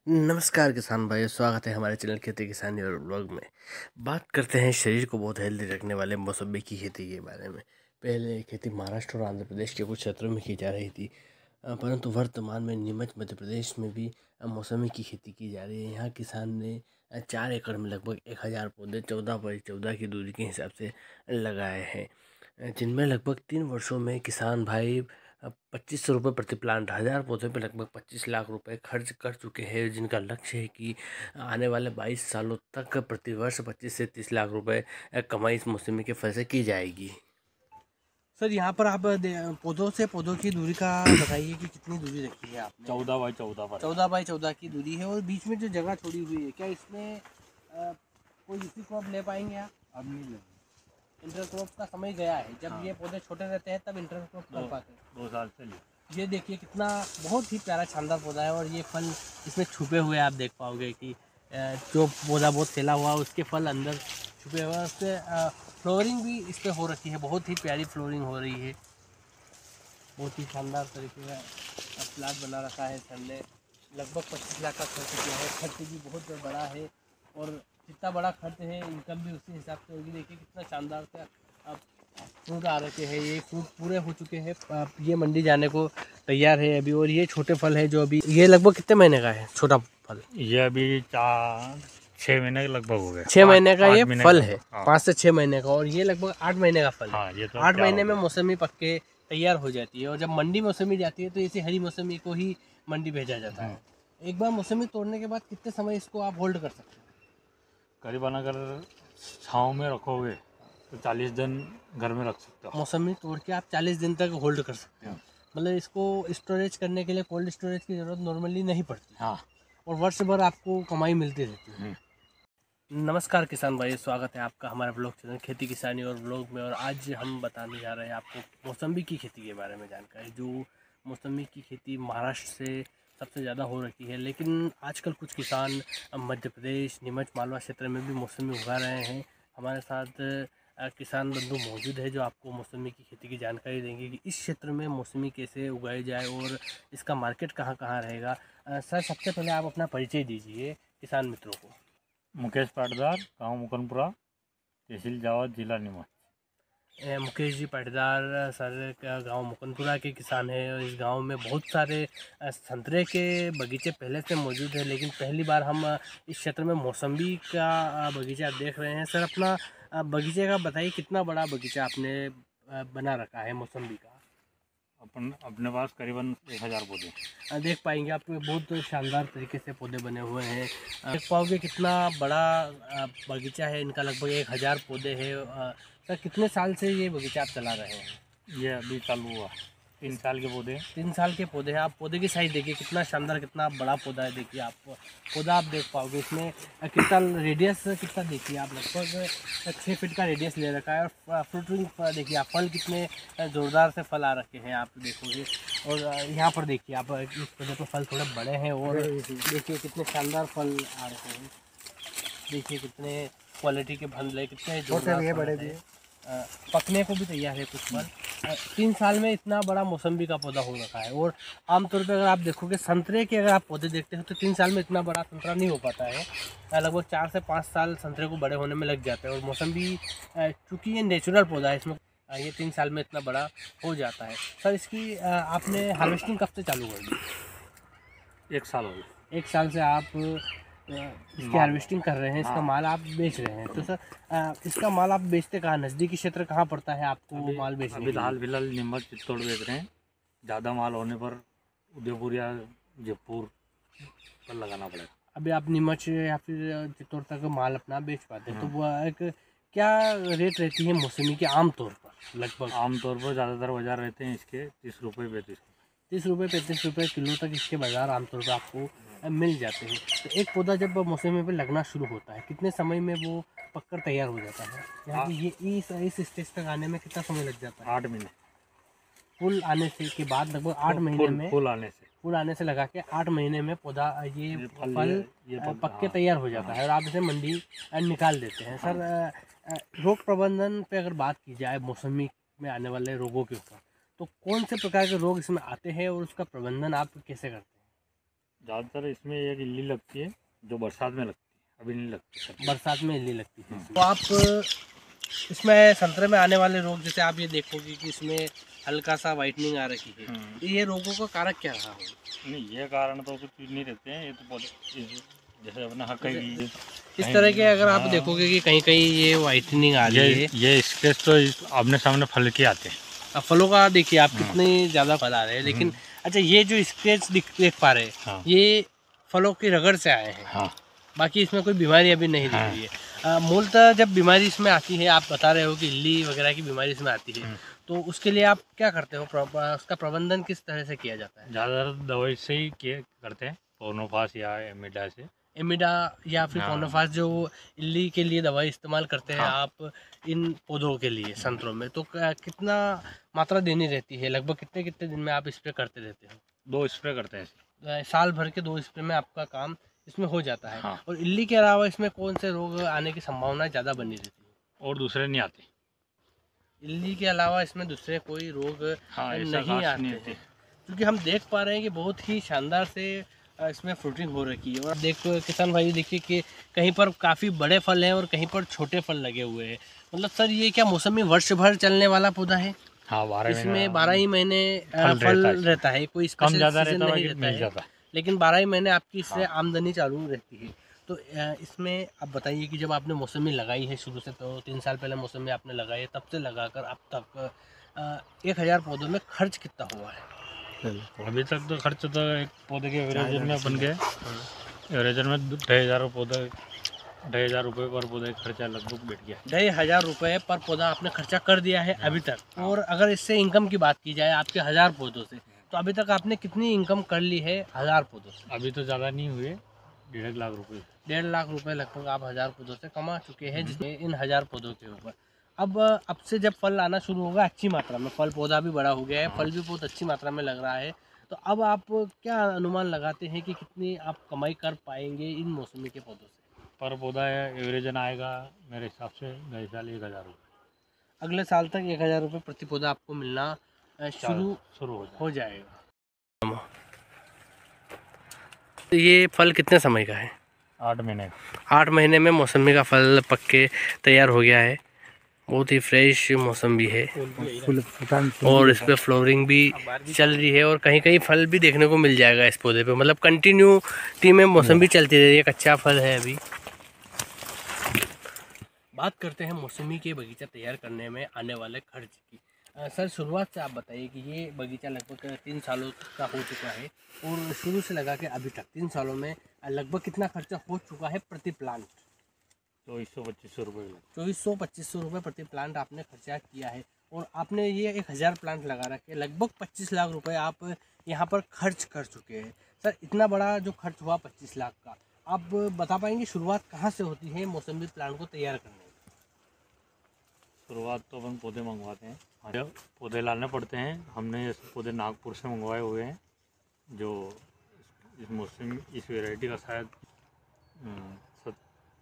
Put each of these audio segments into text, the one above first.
नमस्कार किसान भाई, स्वागत है हमारे चैनल खेती किसानी और ब्लॉग में। बात करते हैं शरीर को बहुत हेल्दी रखने वाले मौसमी की खेती के बारे में। पहले ये खेती महाराष्ट्र और आंध्र प्रदेश के कुछ क्षेत्रों में की जा रही थी, परंतु वर्तमान में नीमच मध्य प्रदेश में भी मौसमी की खेती की जा रही है। यहाँ किसान ने 4 एकड़ में लगभग 1000 पौधे 14x14 की दूरी के हिसाब से लगाए हैं, जिनमें लगभग 3 वर्षों में किसान भाई 2500 रुपये प्रति प्लांट 1000 पौधे पे लगभग 25 लाख रुपए खर्च कर चुके हैं, जिनका लक्ष्य है कि आने वाले 22 सालों तक प्रतिवर्ष 25 से 30 लाख रुपए कमाई इस मौसमी के फल से की जाएगी। सर यहाँ पर आप पौधों से पौधों की दूरी का बताइए कि कितनी दूरी रखी है आपने? 14x14 पर 14x14 की दूरी है। और बीच में जो जगह छोड़ी हुई है, क्या इसमें कोई दूसरी क्रॉप ले पाएंगे आप? अब नहीं लगे। इंटर क्रॉप का समय गया है, जब हाँ। ये पौधे छोटे रहते हैं तब इंटर क्रॉप कर पाते हैं। 2 साल से ले। ये देखिए कितना बहुत ही प्यारा शानदार पौधा है, और ये फल इसमें छुपे हुए आप देख पाओगे कि जो पौधा बहुत फैला हुआ है उसके फल अंदर छुपे हुए हैं। उससे फ्लोरिंग भी इस पर हो रखी है, बहुत ही प्यारी फ्लोरिंग हो रही है। बहुत ही शानदार तरीके का प्लाट बना रखा है सर ने। लगभग 25 लाख का खर्च किया है। खर्च भी बहुत बड़ा है, और जितना बड़ा खर्च है इनकम भी उसी हिसाब से होगी। देखिए कितना शानदार से अब फ्रूट आ रखे हैं, ये फ्रूट पूरे हो चुके हैं, ये मंडी जाने को तैयार है अभी। और ये छोटे फल है जो अभी, ये लगभग कितने महीने का है छोटा फल? ये अभी 6 महीने के लगभग हो गए। 6 महीने का ये फल है, हाँ। 5 से 6 महीने का। और ये लगभग 8 महीने का फल है। हाँ, ये तो 8 महीने में मौसमी पक के तैयार हो जाती है। और जब मंडी मौसमी जाती है तो इसी हरी मौसमी को ही मंडी भेजा जाता है। एक बार मौसमी तोड़ने के बाद कितने समय इसको आप होल्ड कर सकते हैं? करीबन अगर छाँव में रखोगे तो 40 दिन घर में रख सकते हो। मौसमी तोड़ के आप 40 दिन तक होल्ड कर सकते हो। मतलब इसको स्टोरेज करने के लिए कोल्ड स्टोरेज की ज़रूरत नॉर्मली नहीं पड़ती। हाँ। और वर्ष भर आपको कमाई मिलती रहती है। नमस्कार किसान भाई, स्वागत है आपका हमारे ब्लॉग चैनल खेती किसानी और ब्लॉग में। और आज हम बताने जा रहे हैं आपको मौसमी की खेती के बारे में जानकारी। जो मौसमी की खेती महाराष्ट्र से सबसे ज़्यादा हो रही है, लेकिन आजकल कुछ किसान मध्य प्रदेश नीमच मालवा क्षेत्र में भी मौसमी उगा रहे हैं। हमारे साथ किसान बंधु मौजूद है जो आपको मौसमी की खेती की जानकारी देंगे कि इस क्षेत्र में मौसमी कैसे उगाई जाए और इसका मार्केट कहाँ कहाँ रहेगा। सर, सबसे पहले आप अपना परिचय दीजिए किसान मित्रों को। मुकेश पाटीदार, गाँव मुकनपुरा, तहसील जावद, जिला नीमच। मुकेश जी पाटीदार सर का गांव मुकनपुरा के किसान हैं, और इस गांव में बहुत सारे संतरे के बगीचे पहले से मौजूद हैं, लेकिन पहली बार हम इस क्षेत्र में मौसम्बी का बगीचा देख रहे हैं। सर, अपना बगीचे का बताइए, कितना बड़ा बगीचा आपने बना रखा है मौसम्बी का? अपने पास करीबन 1000 पौधे देख पाएंगे आप, बहुत शानदार तरीके से पौधे बने हुए हैं। देख पाओगे कितना बड़ा बगीचा है इनका, लगभग 1000 पौधे हैं। सर, कितने साल से ये बगीचा आप चला रहे हैं? ये अभी चालू हुआ। 3 साल के पौधे। 3 साल के पौधे हैं। आप पौधे की साइज देखिए, कितना शानदार, कितना बड़ा पौधा है। देखिए आप पौधा आप देख पाओगे इसमें कितना रेडियस, कितना देखिए आप, लगभग 6 फीट का रेडियस ले रखा है। और फ्रूटिंग देखिए आप, फल कितने ज़ोरदार से फल आ रखे हैं आप देखोगे। और यहाँ पर देखिए आप, इस पौधे पर फल थोड़े बड़े हैं, और देखिए कितने शानदार फल आ रहे हैं। देखिए कितने क्वालिटी के फल है, कितने जोरदार है, बड़े भी पकने को भी तैयार है कुछ फल। 3 साल में इतना बड़ा मौसम्बी का पौधा हो रखा है। और आमतौर पर अगर आप देखोगे संतरे के, अगर आप पौधे देखते हो तो 3 साल में इतना बड़ा संतरा नहीं हो पाता है। लगभग 4 से 5 साल संतरे को बड़े होने में लग जाते हैं। और मौसम्बी चूँकि ये नेचुरल पौधा है, इसमें ये 3 साल में इतना बड़ा हो जाता है। सर, इसकी आपने हार्वेस्टिंग कब से चालू कर दी? 1 साल हो गए। 1 साल से आप इसकी हार्वेस्टिंग कर रहे हैं, इसका माल आप बेच रहे हैं। तो सर, इसका माल आप बेचते कहाँ, नज़दीकी क्षेत्र कहाँ पड़ता है आपको माल बेचने के लिए? हाल फिलहाल नीमच चित्तौड़ बेच रहे हैं। ज़्यादा माल होने पर उदयपुर या जयपुर पर लगाना पड़ेगा। अभी आप नीमच या फिर चित्तौड़ तक माल अपना बेच पाते हैं, तो वो एक क्या रेट रहती है मौसमी की आमतौर पर? लगभग आमतौर पर ज़्यादातर बाजार रहते हैं इसके 30 रुपये 35 रुपये। 30 रुपये 35 रुपये किलो तक इसके बाज़ार आमतौर पर आपको मिल जाते हैं। तो एक पौधा जब मौसमी पे लगना शुरू होता है, कितने समय में वो पककर तैयार हो जाता है? यहाँ ये इस स्टेज तक आने में कितना समय लग जाता है? 8 महीने। फूल आने से के बाद लगभग 8 महीने में, फूल आने से लगा के 8 महीने में पौधा ये फल पक के तैयार हो जाता है, और आप इसे मंडी निकाल देते हैं। सर, रोग प्रबंधन पे अगर बात की जाए मौसमी में आने वाले रोगों के ऊपर, तो कौन से प्रकार के रोग इसमें आते हैं और उसका प्रबंधन आप कैसे करते हैं? ज़्यादातर इसमें एक इल्ली लगती है जो बरसात में लगती है, अभी नहीं लगती। बरसात में इल्ली लगती है। तो आप इसमें संतरे में आने वाले रोग, जैसे आप ये देखोगे कि इसमें हल्का सा वाइटनिंग आ रही है, तो ये रोगों का कारक क्या रहा होगा? नहीं, ये कारण तो कुछ नहीं रहते हैं, ये तो पौधे जैसे अपना हक इस तरह के अगर आप देखोगे कि कहीं कहीं ये वाइटनिंग आ रही है, ये स्केच तो आमने सामने फल के आते हैं। अब फलों का देखिए आप कितने ज़्यादा फल आ रहे हैं, लेकिन अच्छा ये जो स्केच देख पा रहे हैं, ये फलों की रगड़ से आए हैं। बाकी इसमें कोई बीमारी अभी नहीं दिख रही है। मूलतः जब बीमारी इसमें आती है, आप बता रहे हो कि इल्ली वगैरह की बीमारी इसमें आती है, तो उसके लिए आप क्या करते हो? उसका प्रबंधन किस तरह से किया जाता है? ज़्यादातर दवाई से ही करते हैं, पोर्नोफास या एमिडा से। एमिडा या फिर पोर्नोफास जो इल्ली के लिए दवाई इस्तेमाल करते हैं आप इन पौधों के लिए संतरों में, तो कितना मात्रा देनी रहती है? लगभग कितने कितने दिन में आप स्प्रे करते रहते हो? 2 स्प्रे करते हैं। साल भर के 2 स्प्रे में आपका काम इसमें हो जाता है। और इल्ली के अलावा इसमें कौन से रोग आने की संभावना ज़्यादा बनी रहती है? और दूसरे नहीं आते। इल्ली के अलावा इसमें दूसरे कोई रोग नहीं आते हैं, क्योंकि हम देख पा रहे हैं कि बहुत ही शानदार से इसमें फ्रूटिंग हो रखी है। और देखो किसान भाई, देखिए कि कहीं पर काफ़ी बड़े फल हैं और कहीं पर छोटे फल लगे हुए हैं। मतलब सर ये क्या मौसमी वर्ष भर चलने वाला पौधा है? हाँ, 12 इसमें 12 ही महीने फल रहता है, कोई स्पेशल सीजन नहीं रहता है, लेकिन 12 ही महीने आपकी इससे आमदनी चालू रहती है। तो इसमें आप बताइए कि जब आपने मौसमी लगाई है शुरू से, तो 3 साल पहले मौसमी आपने लगाई है, तब से लगाकर अब तक 1000 पौधों में खर्च कितना हुआ है? अभी तक तो खर्च तो एक पौधे के एवरेज में बन गए, एवरेज में 2500 पौधे, 2500 रुपये पर पौधे खर्चा लगभग बैठ गया। 2500 रुपये पर पौधा आपने खर्चा कर दिया है अभी तक। और अगर इससे इनकम की बात की जाए आपके 1000 पौधों से, तो अभी तक आपने कितनी इनकम कर ली है 1000 पौधों से? अभी तो ज़्यादा नहीं हुए, 1.5 लाख रुपये। 1.5 लाख रुपए लगभग आप 1000 पौधों से कमा चुके हैं, जिसमें इन 1000 पौधों के ऊपर अब से जब फल आना शुरू होगा अच्छी मात्रा में, फल पौधा भी बड़ा हो गया है, फल भी बहुत अच्छी मात्रा में लग रहा है, तो अब आप क्या अनुमान लगाते हैं कि कितनी आप कमाई कर पाएंगे इन मौसमी के पौधों से? पर पौधा एवरेज आएगा मेरे हिसाब से गए साल 1000 रुपये। अगले साल तक 1000 रुपये प्रति पौधा आपको मिलना शुरू हो जाएगा। तो ये फल कितने समय का है? 8 महीने। 8 महीने में मौसमी का फल पक के तैयार हो गया है। बहुत ही फ्रेश मौसम भी है और इस पर फ्लोरिंग भी चल रही है, और कहीं कहीं फल भी देखने को मिल जाएगा इस पौधे पे। मतलब कंटिन्यूटी में मौसम भी चलती रही है। कच्चा फल है अभी। बात करते हैं मौसमी के बगीचा तैयार करने में आने वाले खर्च की। सर शुरुआत से आप बताइए कि ये बगीचा लगभग 3 सालों का हो चुका है, और शुरू से लगा के अभी तक 3 सालों में लगभग कितना खर्चा हो चुका है प्रति प्लांट? 2400-2500 रुपये। 2400-2500 रुपये प्रति प्लांट आपने खर्चा किया है, और आपने ये 1000 प्लांट लगा रखे, लगभग 25 लाख रुपए आप यहाँ पर खर्च कर चुके हैं। सर इतना बड़ा जो खर्च हुआ 25 लाख का, आप बता पाएंगे शुरुआत कहाँ से होती है मौसमी प्लांट को तैयार करने में? शुरुआत तो अपन पौधे मंगवाते हैं, पौधे लाने पड़ते हैं। हमने ये पौधे नागपुर से मंगवाए हुए हैं, जो इस मौसम इस वैरायटी का शायद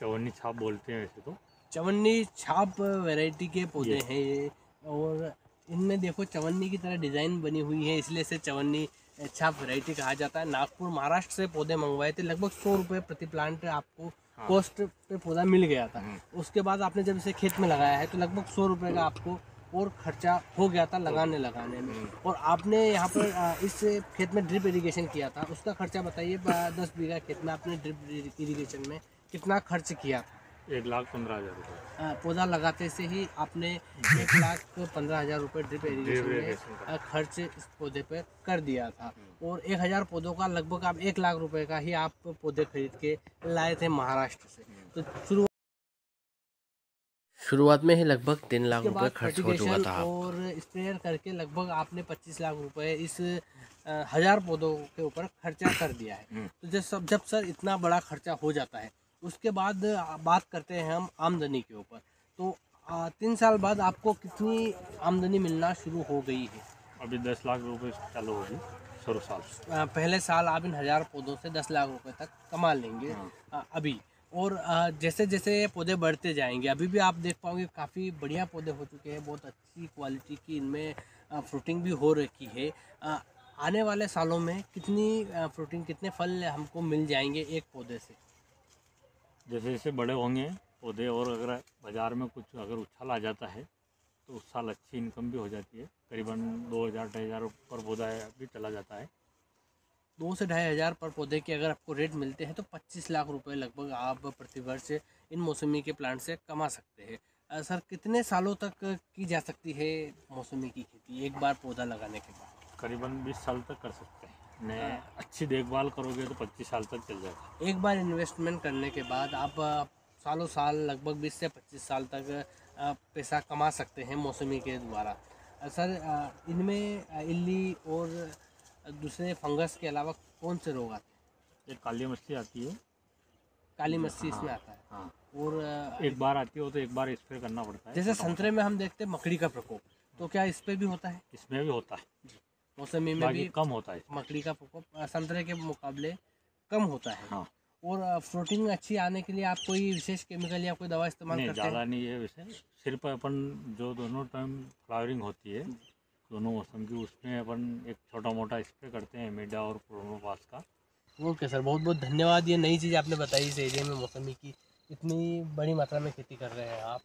चवन्नी छाप बोलते हैं। वैसे तो चवन्नी छाप वैरायटी के पौधे हैं ये, और इनमें देखो चवन्नी की तरह डिज़ाइन बनी हुई है, इसलिए से चवन्नी छाप वैरायटी कहा जाता है। नागपुर महाराष्ट्र से पौधे मंगवाए थे, लगभग 100 रुपये प्रति प्लांट आपको कॉस्ट पे पौधा मिल गया था। उसके बाद आपने जब इसे खेत में लगाया है तो लगभग 100 रुपये का आपको और खर्चा हो गया था लगाने में। और आपने यहाँ पर इस खेत में ड्रिप इरिगेशन किया था, उसका खर्चा बताइए। 10 बीघा खेत में आपने ड्रिप इरिगेशन में कितना खर्च किया? 1,15,000 रुपये। पौधा लगाते से ही आपने 1,15,000 रुपये ड्रिप इरिगेशन में खर्च इस पौधे पे कर दिया था, और 1000 पौधों का लगभग आप 1 लाख रुपए का ही आप पौधे खरीद के लाए थे महाराष्ट्र से। तो शुरुआत में ही लगभग 3 लाख रुपए खर्च हो चुका था और स्प्रेयर करके लगभग आपने 25 लाख रुपए इस 1000 पौधों के ऊपर खर्चा कर दिया है। तो जब सर इतना बड़ा खर्चा हो जाता है, उसके बाद बात करते हैं हम आमदनी के ऊपर। तो 3 साल बाद आपको कितनी आमदनी मिलना शुरू हो गई है? अभी 10 लाख रुपए चालू होगी शुरू साल। पहले साल आप इन 1000 पौधों से 10 लाख रुपए तक कमा लेंगे अभी। और जैसे जैसे पौधे बढ़ते जाएंगे, अभी भी आप देख पाओगे काफ़ी बढ़िया पौधे हो चुके हैं, बहुत अच्छी क्वालिटी की इनमें फ्रूटिंग भी हो रखी है। आने वाले सालों में कितनी फ्रूटिंग, कितने फल हमको मिल जाएंगे एक पौधे से? जैसे जैसे बड़े होंगे पौधे और अगर बाज़ार में कुछ अगर उछाल आ जाता है तो उस साल अच्छी इनकम भी हो जाती है। करीबन 2,000-2,500 पर पौधा भी चला जाता है। 2 से 2,500 पर पौधे के अगर आपको रेट मिलते हैं तो 25 लाख रुपए लगभग आप प्रतिवर्ष इन मौसमी के प्लांट से कमा सकते हैं। सर कितने सालों तक की जा सकती है मौसमी की खेती एक बार पौधा लगाने के बाद? करीबन 20 साल तक कर सकते हैं। ने अच्छी देखभाल करोगे तो 25 साल तक चल जाएगा। एक बार इन्वेस्टमेंट करने के बाद आप सालों साल लगभग 20 से 25 साल तक पैसा कमा सकते हैं मौसमी के द्वारा। सर इनमें इल्ली और दूसरे फंगस के अलावा कौन से रोग आते हैं? एक काली मच्छी आती है। काली मच्छी हाँ, इसमें आता है। हाँ। और एक बार आती हो तो एक बार स्प्रे करना पड़ता है। जैसे संतरे में हम देखते हैं मकड़ी का प्रकोप, तो क्या इस पे भी होता है? इसमें भी होता है, मौसमी में बाकी भी कम होता है। मकड़ी का प्रकोप संतरे के मुकाबले कम होता है। हाँ। और फ्रूटिंग अच्छी आने के लिए आप कोई विशेष केमिकल या कोई दवा इस्तेमाल नहीं, करते हैं? ज़्यादा नहीं है वैसे। सिर्फ अपन जो दोनों टाइम फ्लावरिंग होती है दोनों मौसम की, उसमें अपन एक छोटा मोटा स्प्रे करते हैं मीडा और प्रोमोपास का। ओके सर, बहुत बहुत धन्यवाद। ये नई चीज़ आपने बताई इस एरिया में मौसमी की इतनी बड़ी मात्रा में खेती कर रहे हैं आप।